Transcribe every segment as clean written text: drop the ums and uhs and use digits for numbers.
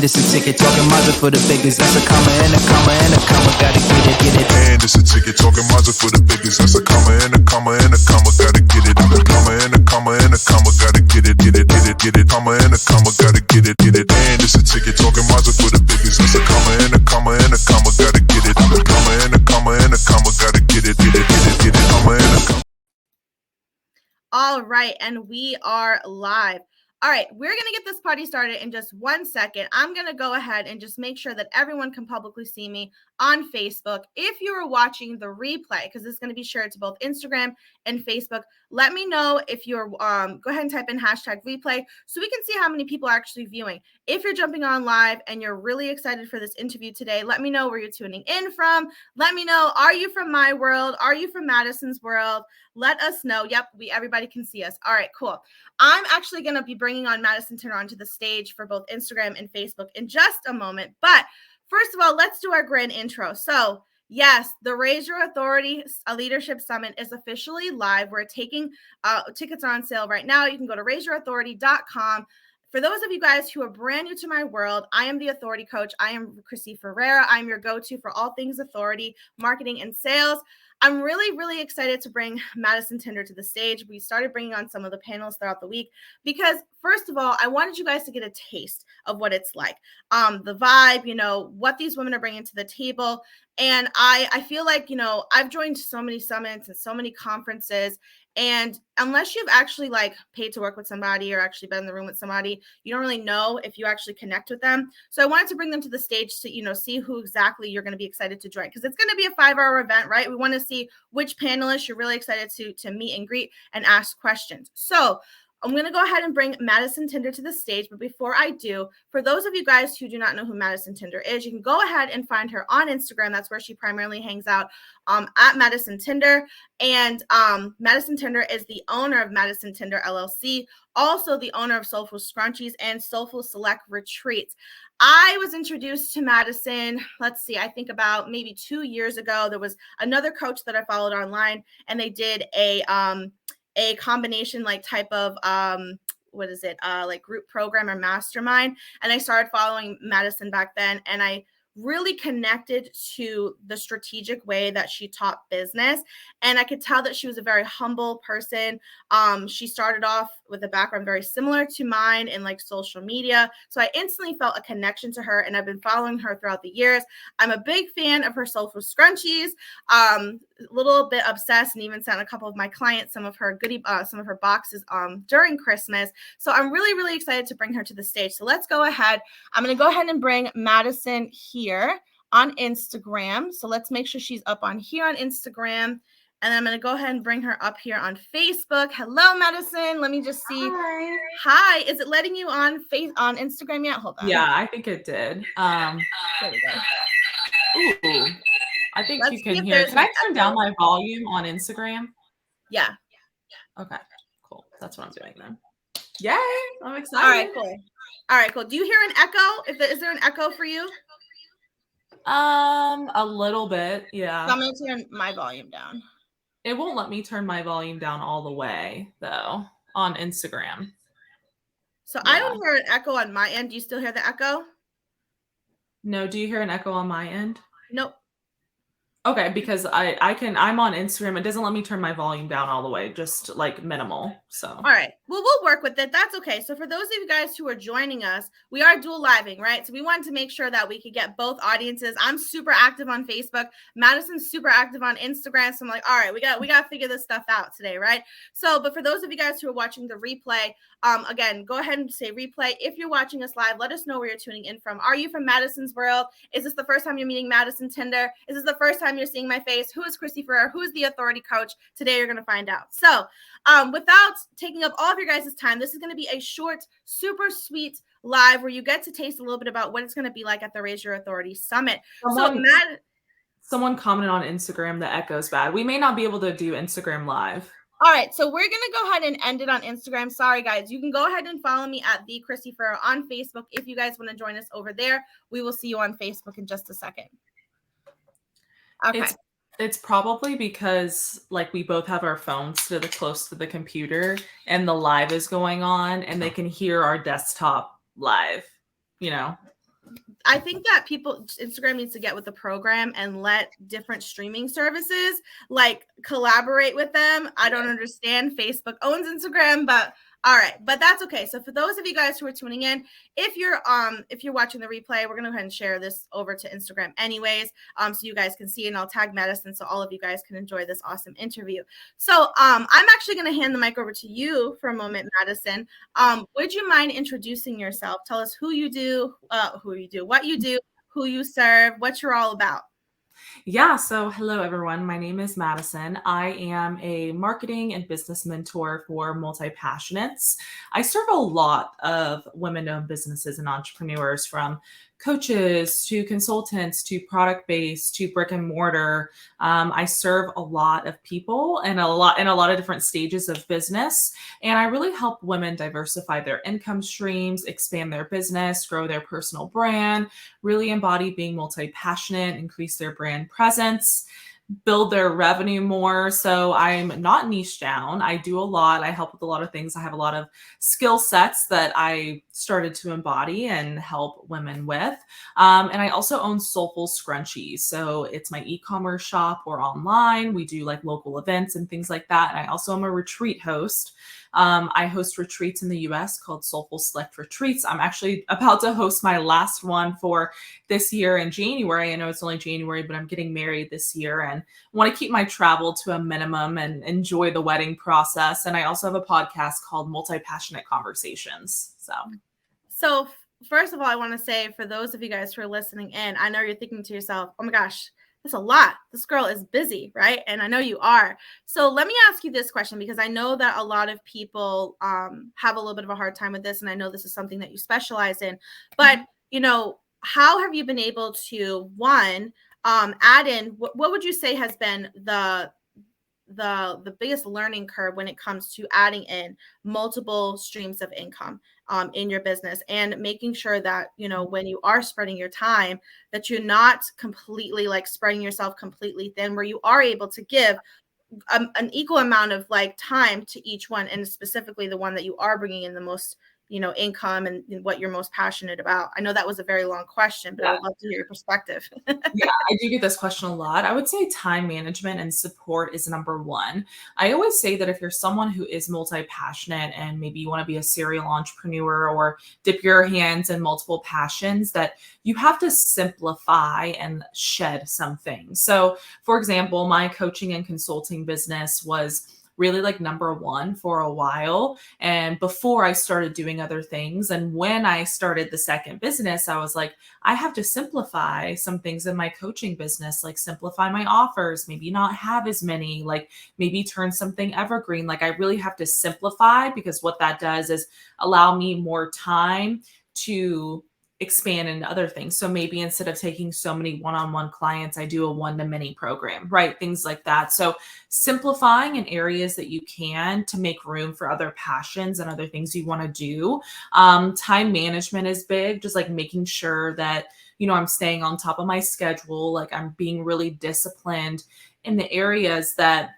it's a ticket talking Mazda for the biggest. That's a comma and a comma and a comma. Gotta get it. And it's a ticket talking Mazda for the biggest. That's a comma and a comma and a comma. Gotta get it. I'm a comma and a comma and a comma. Gotta get it. Comma and a comma. Gotta get it. And it's a ticket talking Mazda for the biggest. That's a comma and a comma and a comma. Gotta get it. I'm a comma and a comma and a comma. Gotta get it. Comma and a comma. All right, and we are live. All right, we're going to get this party started in just 1 second. I'm going to go ahead and just make sure that everyone can publicly see me on Facebook. If you are watching the replay, because this is going to be shared to both Instagram and Facebook, let me know if you're, go ahead and type in #replay so we can see how many people are actually viewing. If you're jumping on live and you're really excited for this interview today, let me know where you're tuning in from. Let me know, are you from my world? Are you from Madison's world? Let us know. Yep, everybody can see us. All right, cool. I'm actually going to be bringing on Madison Tinder onto the stage for both Instagram and Facebook in just a moment. But first of all, let's do our grand intro. So yes, the Raise Your Authority Leadership Summit is officially live. We're taking tickets are on sale right now. You can go to raiseyourauthority.com. For those of you guys who are brand new to my world, I am the authority coach. I am Chrissy Ferreira. I'm your go-to for all things authority, marketing, and sales. I'm really, really excited to bring Madison Tinder to the stage. We started bringing on some of the panelists throughout the week because, first of all, I wanted you guys to get a taste of what it's like, the vibe, what these women are bringing to the table. And I feel like, I've joined so many summits and so many conferences, and unless you've actually paid to work with somebody or actually been in the room with somebody, you don't really know if you actually connect with them. So I wanted to bring them to the stage to, see who exactly you're going to be excited to join, because it's going to be a 5-hour event, right? We want to see which panelists you're really excited to meet and greet and ask questions. So I'm going to go ahead and bring Madison Tinder to the stage. But before I do, for those of you guys who do not know who Madison Tinder is, you can go ahead and find her on Instagram. That's where she primarily hangs out, at Madison Tinder. And Madison Tinder is the owner of Madison Tinder LLC, also the owner of Soulful Scrunchies and Soulful Select Retreats. I was introduced to Madison, I think about maybe 2 years ago. There was another coach that I followed online, and they did a combination type of group program or mastermind. And I started following Madison back then, and I really connected to the strategic way that she taught business. And I could tell that she was a very humble person. She started off with a background very similar to mine in social media. So I instantly felt a connection to her, and I've been following her throughout the years. I'm a big fan of her Soulful Scrunchies, a little bit obsessed, and even sent a couple of my clients some of her boxes during Christmas. So I'm really, really excited to bring her to the stage. So let's go ahead. I'm going to go ahead and bring Madison here on Instagram. So let's make sure she's up on here on Instagram. And then I'm going to go ahead and bring her up here on Facebook. Hello, Madison. Let me just see. Hi. Is it letting you on Instagram yet? Hold on. Yeah, I think it did. There we go. Ooh, I think you can hear. Can I turn down my volume on Instagram? Yeah. Okay, cool. That's what I'm doing then. Yay. I'm excited. All right, cool. Do you hear an echo? Is there an echo for you? A little bit. Yeah. So I'm going to turn my volume down. It won't let me turn my volume down all the way, though, on Instagram. So yeah. I don't hear an echo on my end. Do you still hear the echo? No. Do you hear an echo on my end? Nope. Okay, because I'm on Instagram. It doesn't let me turn my volume down all the way, just minimal. So all right. Well, we'll work with it. That's okay. So for those of you guys who are joining us, we are dual living, right? So we wanted to make sure that we could get both audiences. I'm super active on Facebook. Madison's super active on Instagram. So I'm like, all right, we got to figure this stuff out today, right? So, but for those of you guys who are watching the replay, again, go ahead and say replay. If you're watching us live, let us know where you're tuning in from. Are you from Madison's world? Is this the first time you're meeting Madison Tinder? Is this the first time you're seeing my face? Who is Chrissy Ferrer? Who is the authority coach? Today you're going to find out. So without taking up all of your guys' time, this is going to be a short, super sweet live where you get to taste a little bit about what it's going to be like at the Raise Your Authority Summit. Someone commented on Instagram, the echo's bad. We may not be able to do Instagram live. All right, so we're going to go ahead and end it on Instagram. Sorry, guys. You can go ahead and follow me at the Chrissy Ferrer on Facebook. If you guys want to join us over there, we will see you on Facebook in just a second. Okay. It's probably because we both have our phones close to the computer and the live is going on and they can hear our desktop live, I think that Instagram needs to get with the program and let different streaming services like collaborate with them. I don't understand. Facebook owns Instagram, but all right, but that's okay. So for those of you guys who are tuning in, if you're watching the replay, we're gonna go ahead and share this over to Instagram anyways, so you guys can see, and I'll tag Madison so all of you guys can enjoy this awesome interview. So I'm actually gonna hand the mic over to you for a moment, Madison. Would you mind introducing yourself? Tell us what you do, who you serve, what you're all about. Yeah, so hello everyone. My name is Madison. I am a marketing and business mentor for multi-passionates. I serve a lot of women-owned businesses and entrepreneurs, from coaches to consultants to product-based to brick and mortar. I serve a lot of people and a lot of different stages of business, and I really help women diversify their income streams, expand their business, grow their personal brand, really embody being multi-passionate, increase their brand presence, build their revenue more. So I'm not niche down. I do a lot. I help with a lot of things. I have a lot of skill sets that I started to embody and help women with. And I also own Soulful Scrunchies. So it's my e-commerce shop or online. We do like local events and things like that. And I also am a retreat host. I host retreats in the US called Soulful Select Retreats. I'm actually about to host my last one for this year in January. I know it's only January, but I'm getting married this year and want to keep my travel to a minimum and enjoy the wedding process. And I also have a podcast called Multi-Passionate Conversations. So first of all, I want to say, for those of you guys who are listening in, I know you're thinking to yourself, oh my gosh, that's a lot. This girl is busy, right? And I know you are. So let me ask you this question, because I know that a lot of people have a little bit of a hard time with this. And I know this is something that you specialize in, but how have you been able to, one, add in, what would you say has been the biggest learning curve when it comes to adding in multiple streams of income in your business, and making sure that, when you are spreading your time, that you're not completely like spreading yourself completely thin, where you are able to give an equal amount of like time to each one, and specifically the one that you are bringing in the most income and what you're most passionate about. I know that was a very long question, but I would love to hear your perspective. Yeah, I do get this question a lot. I would say time management and support is number one. I always say that if you're someone who is multi-passionate and maybe you want to be a serial entrepreneur or dip your hands in multiple passions, that you have to simplify and shed some things. So, for example, my coaching and consulting business was really like number one for a while. And before I started doing other things, and when I started the second business, I was like, I have to simplify some things in my coaching business, like simplify my offers, maybe not have as many, like maybe turn something evergreen. Like I really have to simplify, because what that does is allow me more time to expand into other things. So maybe instead of taking so many one-on-one clients, I do a one-to-many program, right? Things like that. So simplifying in areas that you can to make room for other passions and other things you want to do. Time management is big, just like making sure that, I'm staying on top of my schedule, like I'm being really disciplined in the areas that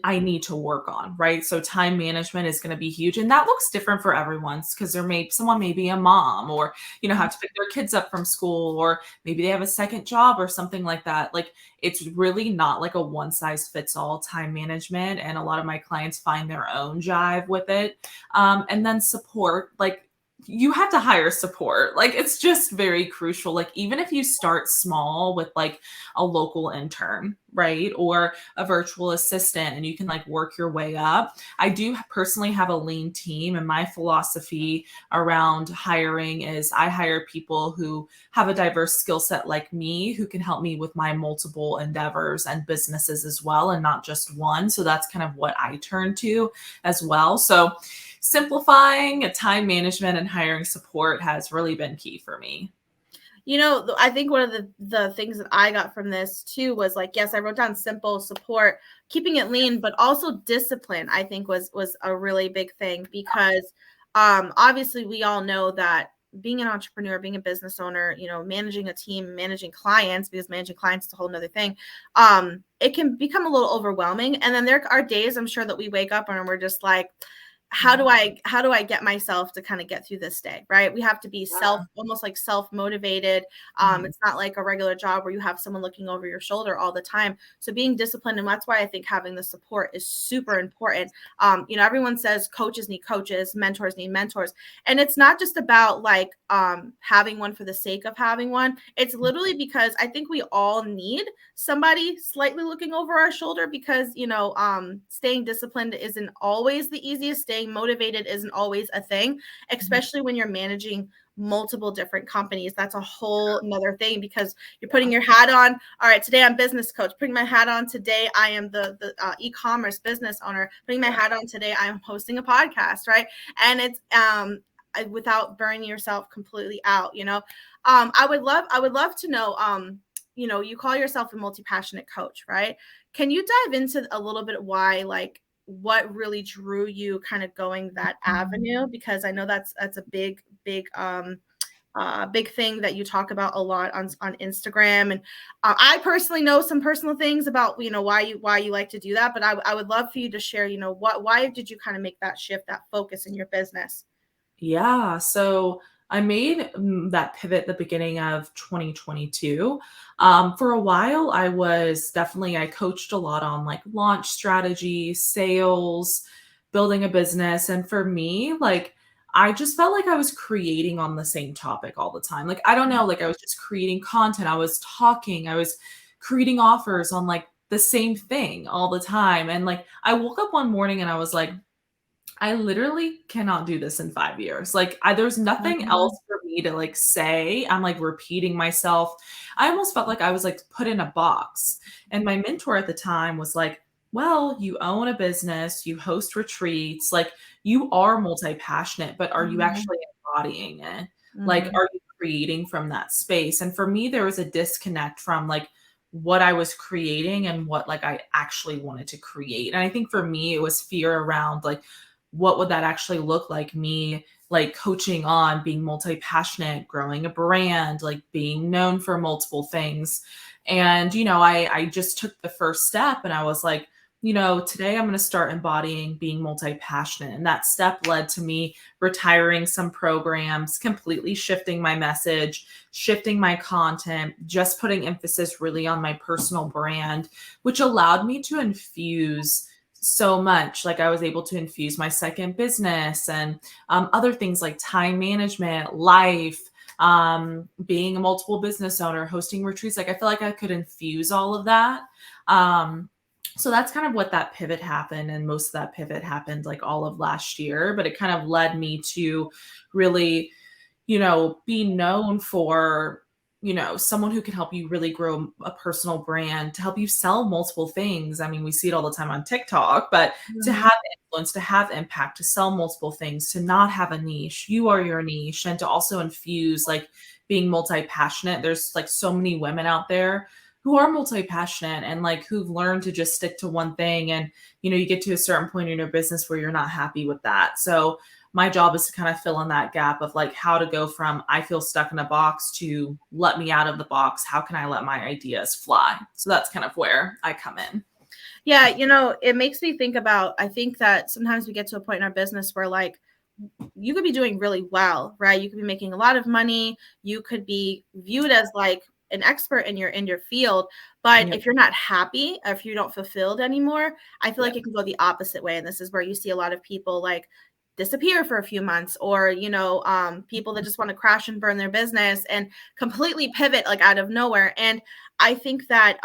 I need to work on, right? So time management is going to be huge. And that looks different for everyone's, because someone may be a mom, or, have to pick their kids up from school, or maybe they have a second job or something like that. Like it's really not like a one size fits all time management. And a lot of my clients find their own jive with it. And then support, like you have to hire support. Like it's just very crucial. Like even if you start small with like a local intern, right? Or a virtual assistant, and you can like work your way up. I do personally have a lean team, and my philosophy around hiring is I hire people who have a diverse skill set like me, who can help me with my multiple endeavors and businesses as well, and not just one. So that's kind of what I turn to as well. So simplifying time management and hiring support has really been key for me. I think one of the things that I got from this too was like, yes, I wrote down simple, support, keeping it lean, but also discipline, I think was a really big thing, because obviously we all know that being an entrepreneur, being a business owner, managing a team, managing clients, because managing clients is a whole nother thing. It can become a little overwhelming. And then there are days, I'm sure, that we wake up and we're just like, how do I get myself to kind of get through this day, right? We have to be almost like self-motivated. It's not like a regular job where you have someone looking over your shoulder all the time. So being disciplined, and that's why I think having the support is super important. Everyone says coaches need coaches, mentors need mentors. And it's not just about like having one for the sake of having one. It's literally because I think we all need somebody slightly looking over our shoulder, because staying disciplined isn't always the easiest. Staying motivated isn't always a thing, especially when you're managing multiple different companies. That's a whole nother thing, because you're putting your hat on. All right, today I'm business coach, putting my hat on. Today I am the e-commerce business owner, putting my hat on. Today I'm hosting a podcast, right? And it's without burning yourself completely out. I would love to know, you call yourself a multi-passionate coach, right? Can you dive into a little bit why, like, what really drew you kind of going that avenue? Because I know that's a big thing that you talk about a lot on Instagram. And I personally know some personal things about, why you like to do that. But I would love for you to share, why did you kind of make that shift, that focus in your business? Yeah. So I made that pivot at the beginning of 2022. For a while, I coached a lot on like launch strategy, sales, building a business. And for me, like, I just felt like I was creating on the same topic all the time. Like, I don't know, like I was just creating content. I was creating offers on like the same thing all the time. And like, I woke up one morning and I was like, I literally cannot do this in 5 years. Like, there's nothing else for me to like say. I'm like repeating myself. I almost felt like I was like put in a box. And my mentor at the time was like, well, you own a business, you host retreats, like you are multi-passionate, but are you actually embodying it? Like, are you creating from that space? And for me, there was a disconnect from like what I was creating and what like I actually wanted to create. And I think for me, it was fear around like, what would that actually look like, me like coaching on being multi-passionate, growing a brand, like being known for multiple things. And I just took the first step and I was like, today I'm going to start embodying being multi-passionate. And that step led to me retiring some programs, completely shifting my message, shifting my content, just putting emphasis really on my personal brand, which allowed me to infuse so much. Like, I was able to infuse my second business and other things like time management, life, being a multiple business owner, hosting retreats. Like, I feel like I could infuse all of that. So that's kind of what that pivot happened. And most of that pivot happened like all of last year, but it kind of led me to really, be known for, someone who can help you really grow a personal brand, to help you sell multiple things. I mean, we see it all the time on TikTok, but to have influence, to have impact, to sell multiple things, to not have a niche, you are your niche, and to also infuse like being multi-passionate. There's like so many women out there who are multi-passionate and like who've learned to just stick to one thing. And, you get to a certain point in your business where you're not happy with that. So my job is to kind of fill in that gap of like how to go from I feel stuck in a box to let me out of the box. How can I let my ideas fly? So that's kind of where I come in. Yeah, it makes me think about, I think that sometimes we get to a point in our business where like you could be doing really well, right? You could be making a lot of money. You could be viewed as like an expert in your field, but if you're not happy, or if you don't fulfilled anymore, I feel like it can go the opposite way. And this is where you see a lot of people like disappear for a few months, or people that just want to crash and burn their business and completely pivot like out of nowhere. And I think that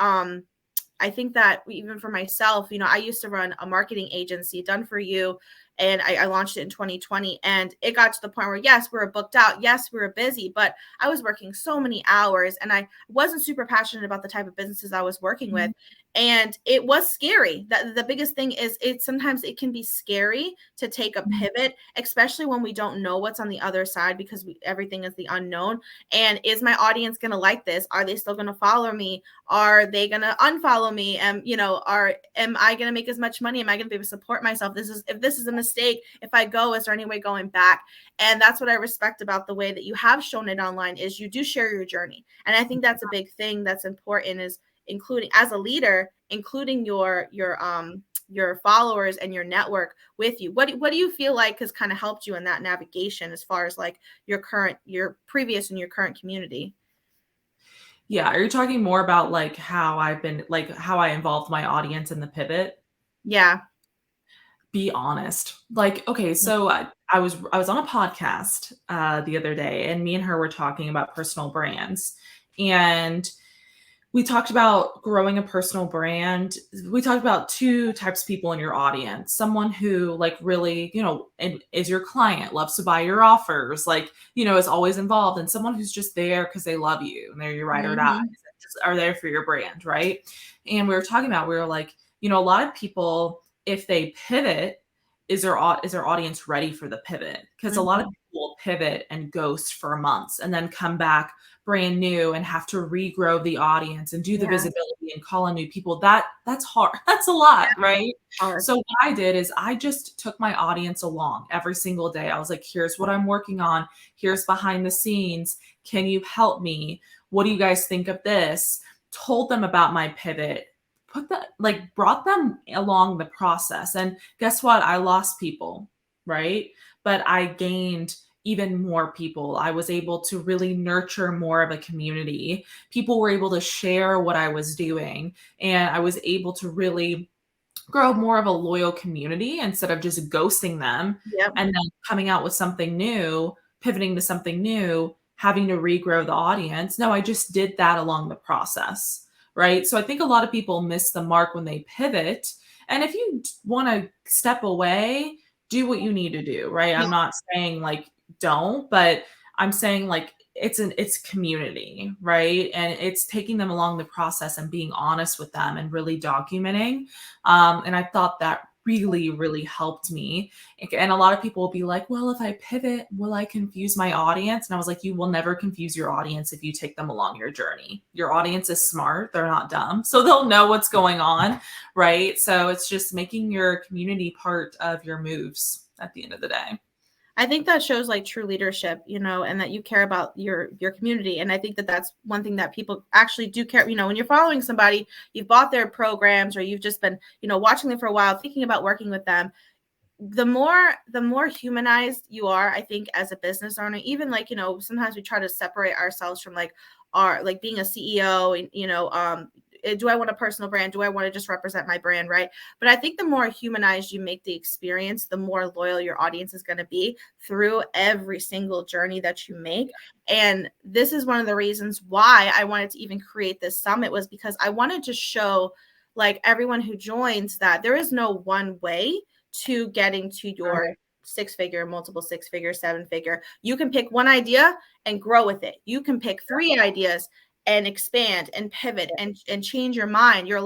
even for myself, I used to run a marketing agency, Done For You, and I launched it in 2020. And it got to the point where, yes, we were booked out. Yes, we were busy, but I was working so many hours and I wasn't super passionate about the type of businesses I was working with. And it was scary. The biggest thing is sometimes it can be scary to take a pivot, especially when we don't know what's on the other side, because everything is the unknown. And is my audience going to like this? Are they still going to follow me? Are they going to unfollow me? Am I going to make as much money? Am I going to be able to support myself? If this is a mistake, if I go, is there any way going back? And that's what I respect about the way that you have shown it online, is you do share your journey. And I think that's a big thing that's important, is including, as a leader, including your your followers and your network with you? What do you feel like has kind of helped you in that navigation as far as like your previous and your current community? Yeah. Are you talking more about like how I involved my audience in the pivot? Yeah. Be honest. Like, okay, so I was on a podcast the other day, and me and her were talking about personal brands, and we talked about growing a personal brand. We talked about two types of people in your audience. Someone who like really, and is your client, loves to buy your offers, like, is always involved, and someone who's just there because they love you and they're your ride or die, Mhm. just are there for your brand, right? And we were like, a lot of people, if they pivot, is their audience ready for the pivot? Because a lot of Mhm. people will pivot and ghost for months and then come back brand new and have to regrow the audience and do the Yeah. visibility and call in new people. That's hard. That's a lot, right? Hard. So what I did is I just took my audience along every single day. I was like, here's what I'm working on. Here's behind the scenes. Can you help me? What do you guys think of this? Told them about my pivot, brought them along the process. And guess what? I lost people, right? But I gained even more people. I was able to really nurture more of a community. People were able to share what I was doing, and I was able to really grow more of a loyal community instead of just ghosting them Yep. and then coming out with something new, pivoting to something new, having to regrow the audience. No, I just did that along the process, right? So I think a lot of people miss the mark when they pivot. And if you want to step away, do what you need to do, right? Yeah. I'm not saying like don't, but I'm saying like it's community, right? And it's taking them along the process and being honest with them and really documenting. And I thought that really, really helped me. And a lot of people will be like, well, if I pivot, will I confuse my audience? And I was like, you will never confuse your audience if you take them along your journey. Your audience is smart. They're not dumb. So they'll know what's going on, right? So it's just making your community part of your moves at the end of the day. I think that shows like true leadership, and that you care about your community. And I think that that's one thing that people actually do care. When you're following somebody, you've bought their programs or you've just been, watching them for a while, thinking about working with them. The more humanized you are, I think, as a business owner, even like, sometimes we try to separate ourselves from like our, like being a CEO and, do I want a personal brand? Do I want to just represent my brand? Right. But I think the more humanized you make the experience, the more loyal your audience is going to be through every single journey that you make. And this is one of the reasons why I wanted to even create this summit, was because I wanted to show like everyone who joins that there is no one way to getting to your six-figure, multiple six-figure, seven-figure. You can pick one idea and grow with it. You can pick three ideas and expand and pivot and change your mind. You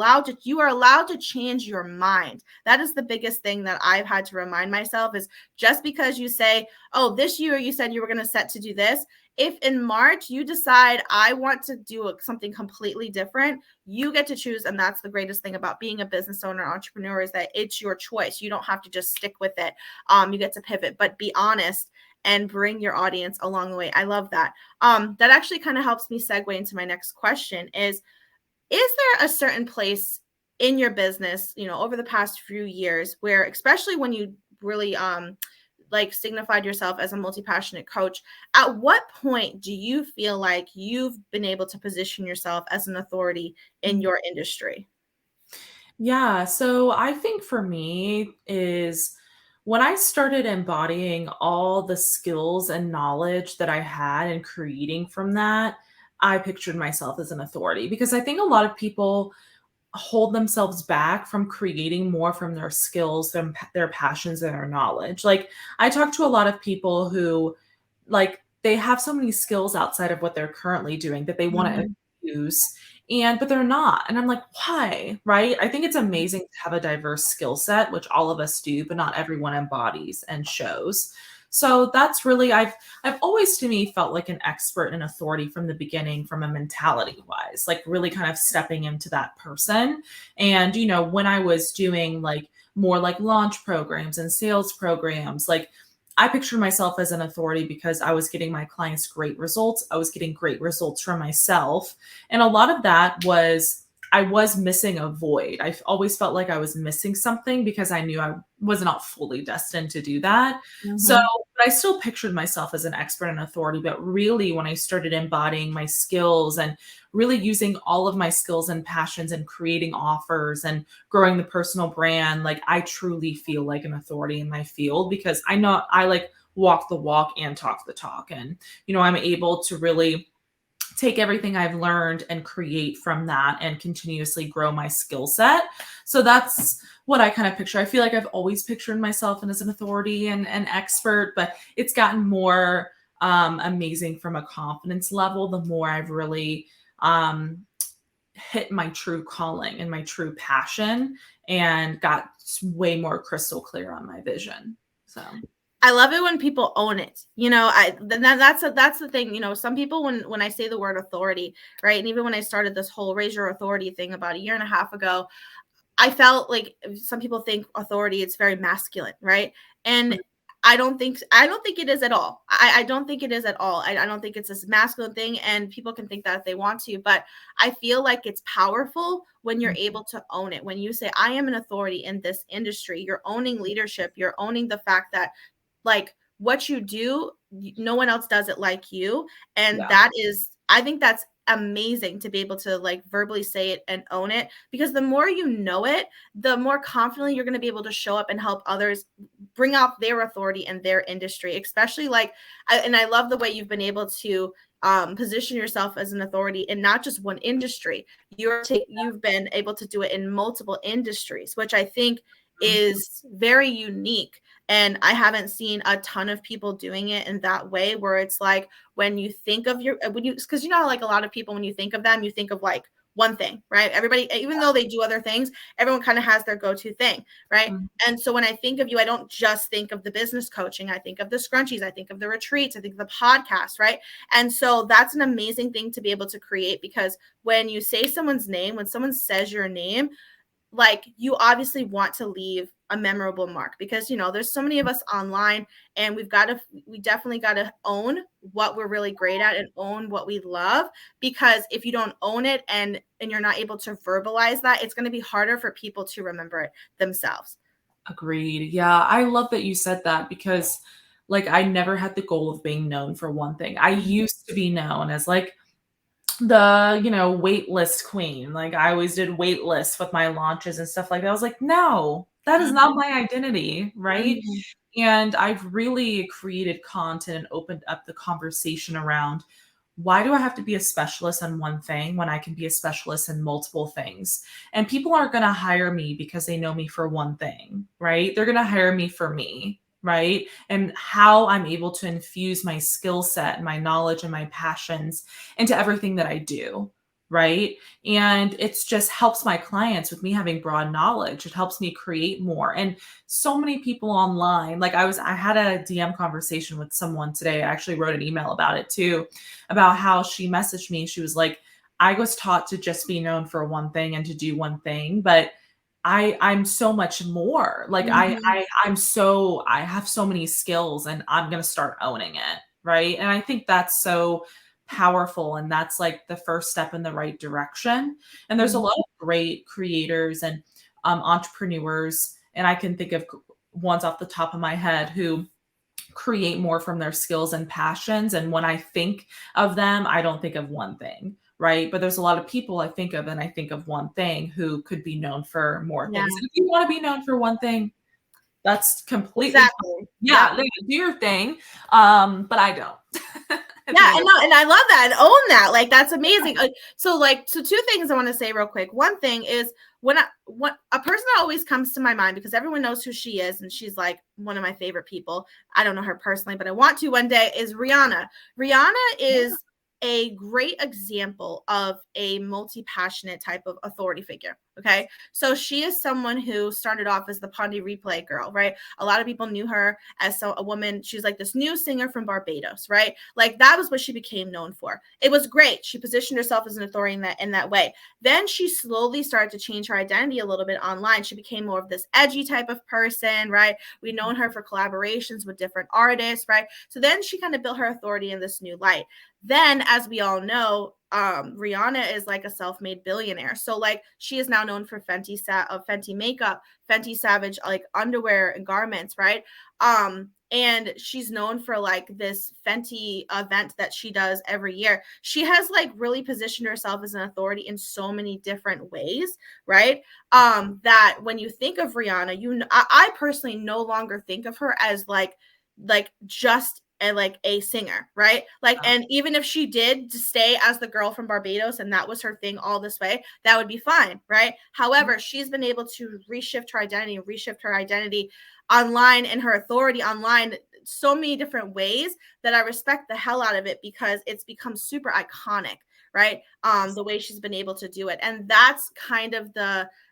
are allowed to change your mind. That is the biggest thing that I've had to remind myself, is just because you say, oh, this year you said you were going to set to do this. If in March you decide I want to do something completely different, you get to choose. And that's the greatest thing about being a business owner, entrepreneur, is that it's your choice. You don't have to just stick with it. You get to pivot, but be honest and bring your audience along the way. I love that. That actually kind of helps me segue into my next question is there a certain place in your business, over the past few years where, especially when you really like signified yourself as a multi-passionate coach, at what point do you feel like you've been able to position yourself as an authority in your industry? Yeah, so I think for me is when I started embodying all the skills and knowledge that I had and creating from that, I pictured myself as an authority, because I think a lot of people hold themselves back from creating more from their skills, their passions, and their knowledge. Like, I talk to a lot of people who, like, they have so many skills outside of what they're currently doing that they want to Mhm. use, but they're not. And I'm like, why? Right? I think it's amazing to have a diverse skill set, which all of us do, but not everyone embodies and shows. So that's really, I've always, to me, felt like an expert and authority from the beginning, from a mentality wise, like really kind of stepping into that person. And, when I was doing like more like launch programs and sales programs, like, I picture myself as an authority because I was getting my clients great results. I was getting great results from myself. And a lot of that was I was missing a void. I always felt like I was missing something because I knew I was not fully destined to do that. So, Mhm. but I still pictured myself as an expert and authority. But really, when I started embodying my skills and really using all of my skills and passions and creating offers and growing the personal brand, like I truly feel like an authority in my field because I know I like walk the walk and talk the talk. And, I'm able to really take everything I've learned and create from that and continuously grow my skill set. So that's what I kind of picture. I feel like I've always pictured myself as an authority and an expert, but it's gotten more amazing from a confidence level the more I've really um, hit my true calling and my true passion and got way more crystal clear on my vision. So I love it when people own it. That's the thing. Some people when I say the word authority, right? And even when I started this whole raise your authority thing about a year and a half ago, I felt like some people think authority it's very masculine, right? And I don't think it is at all. I don't think it is at all. I don't think it's this masculine thing, and people can think that if they want to, but I feel like it's powerful when you're able to own it. When you say, I am an authority in this industry, you're owning leadership, you're owning the fact that like what you do, no one else does it like you. And yeah, I think that's amazing to be able to like verbally say it and own it, because the more you know it, the more confidently you're going to be able to show up and help others bring out their authority in their industry, especially and I love the way you've been able to position yourself as an authority in not just one industry. You've been able to do it in multiple industries, which I think is very unique. And I haven't seen a ton of people doing it in that way, where it's like when you think of because like a lot of people, when you think of them, you think of like one thing, right? Everybody, even though they do other things, everyone kind of has their go-to thing, right? Mhm. And so when I think of you, I don't just think of the business coaching. I think of the scrunchies. I think of the retreats. I think of the podcast, right? And so that's an amazing thing to be able to create, because when you say someone's name, when someone says your name, like you obviously want to leave a memorable mark, because there's so many of us online, and we definitely got to own what we're really great at and own what we love, because if you don't own it and you're not able to verbalize that, it's going to be harder for people to remember it themselves. Agreed. Yeah, I love that you said that because like I never had the goal of being known for one thing. I used to be known as like the, wait list queen. Like I always did wait lists with my launches and stuff like that. I was like, no, that is not my identity, right? Mhm. And I've really created content and opened up the conversation around why do I have to be a specialist on one thing when I can be a specialist in multiple things? And people aren't going to hire me because they know me for one thing, right? They're going to hire me for me, right? And how I'm able to infuse my skill set and my knowledge and my passions into everything that I do, right? And it's just helps my clients with me having broad knowledge. It helps me create more. And so many people online, like I had a DM conversation with someone today. I actually wrote an email about it too, about how she messaged me. She was like, I was taught to just be known for one thing and to do one thing, but I'm so much more. Like Mhm. I have so many skills and I'm going to start owning it, right? And I think that's so powerful, and that's like the first step in the right direction. And there's a Mhm. lot of great creators and entrepreneurs, and I can think of ones off the top of my head who create more from their skills and passions. And when I think of them, I don't think of one thing, right? But there's a lot of people I think of, and I think of one thing who could be known for more Yeah, things. And if you want to be known for one thing, that's completely fine. exactly. Yep. Yeah, do your thing. But I don't. At the Yeah, end and of no, and I love that and own that. Like that's amazing. So two things I want to say real quick. One thing is when a person that always comes to my mind, because everyone knows who she is and she's like one of my favorite people. I don't know her personally, but I want to one day, is Rihanna. Rihanna yeah. is a great example of a multi-passionate type of authority figure. Okay. So she is someone who started off as the Pondy Replay girl, right? A lot of people knew her as a woman. She's like this new singer from Barbados, right? Like that was what she became known for. It was great. She positioned herself as an authority in that way. Then she slowly started to change her identity a little bit online. She became more of this edgy type of person, right? We've known her for collaborations with different artists, right? So then she kind of built her authority in this new light. Then, as we all know, Rihanna is like a self-made billionaire. So like she is now known for Fenty makeup, Fenty Savage like underwear and garments, right? And she's known for like this Fenty event that she does every year. She has like really positioned herself as an authority in so many different ways, right? That when you think of Rihanna, I personally no longer think of her as like just a singer, right? Like, and even if she did stay as the girl from Barbados and that was her thing all this way, that would be fine, right? However, she's been able to reshift her identity online and her authority online so many different ways that I respect the hell out of it because it's become super iconic, right? The way she's been able to do it. And that's kind of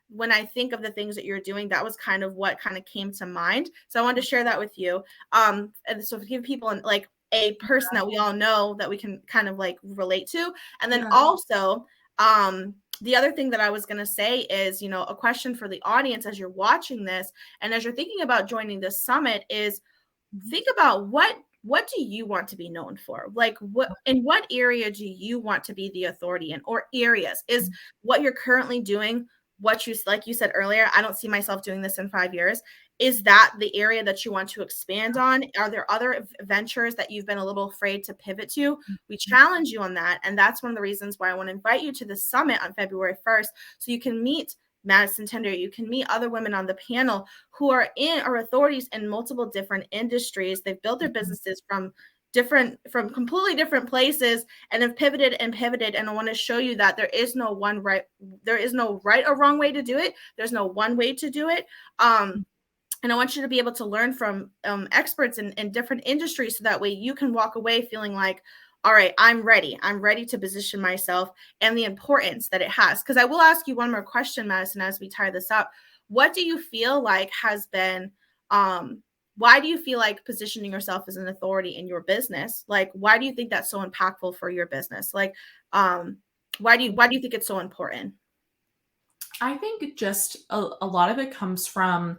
when I think of the things that you're doing, that was kind of what kind of came to mind. So I wanted to share that with you. And so to give people like a person that we all know that we can kind of like relate to. And then also, the other thing that I was going to say is, a question for the audience as you're watching this and as you're thinking about joining this summit is think about what do you want to be known for? Like in what area do you want to be the authority in, or areas? Is what you're currently doing, like you said earlier, I don't see myself doing this in 5 years. Is that the area that you want to expand on? Are there other ventures that you've been a little afraid to pivot to? We challenge you on that. And that's one of the reasons why I want to invite you to the summit on February 1st. So you can meet Madison Tinder, you can meet other women on the panel who are authorities in multiple different industries. They've built their businesses from completely different places and have pivoted. And I want to show you that there is no right or wrong way to do it. There's no one way to do it. And I want you to be able to learn from experts in different industries so that way you can walk away feeling like, all right, I'm ready. I'm ready to position myself and the importance that it has. Because I will ask you one more question, Madison, as we tie this up. What do you feel like has been, why do you feel like positioning yourself as an authority in your business? Like, why do you think that's so impactful for your business? Like, why do you think it's so important? I think just a lot of it comes from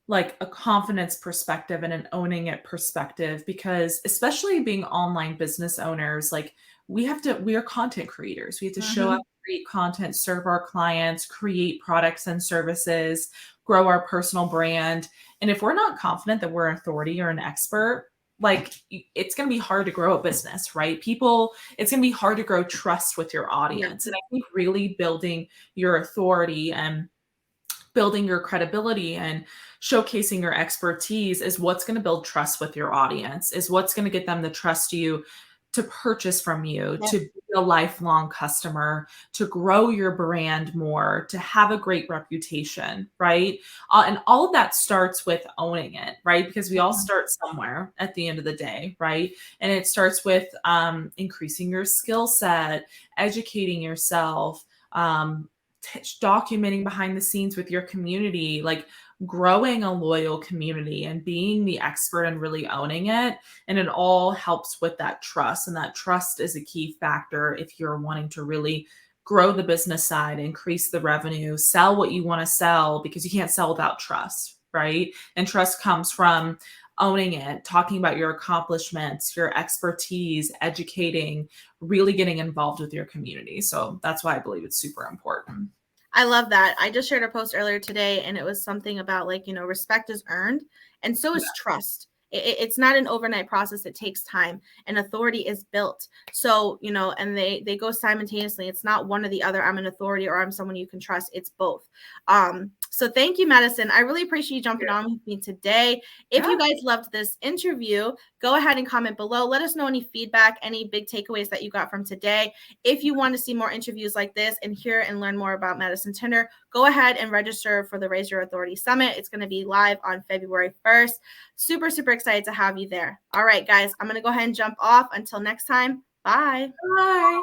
like a confidence perspective and an owning it perspective, because especially being online business owners, like we are content creators. We have to show up, create content, serve our clients, create products and services, grow our personal brand. And if we're not confident that we're an authority or an expert, like it's going to be hard to grow a business, right? It's going to be hard to grow trust with your audience. And I think really building your authority and building your credibility and showcasing your expertise is what's going to build trust with your audience, is what's going to get them to trust you, to purchase from you, to be a lifelong customer, to grow your brand more, to have a great reputation, right? And all of that starts with owning it, right? Because we all start somewhere at the end of the day, right? And it starts with increasing your skill set, educating yourself, documenting behind the scenes with your community, like growing a loyal community and being the expert and really owning it. And it all helps with that trust. And that trust is a key factor if you're wanting to really grow the business side, increase the revenue, sell what you want to sell, because you can't sell without trust, right? And trust comes from owning it, talking about your accomplishments, your expertise, educating, really getting involved with your community. So that's why I believe it's super important. I love that. I just shared a post earlier today and it was something about like, respect is earned and so is trust. It's not an overnight process. It takes time, and authority is built. So, and they go simultaneously. It's not one or the other. I'm an authority or I'm someone you can trust. It's both. So thank you, Madison. I really appreciate you jumping on with me today. If you guys loved this interview, go ahead and comment below. Let us know any feedback, any big takeaways that you got from today. If you want to see more interviews like this and hear and learn more about Madison Tinder, go ahead and register for the Raise Your Authority Summit. It's going to be live on February 1st. Super, super excited to have you there. All right, guys, I'm going to go ahead and jump off. Until next time, bye. Bye.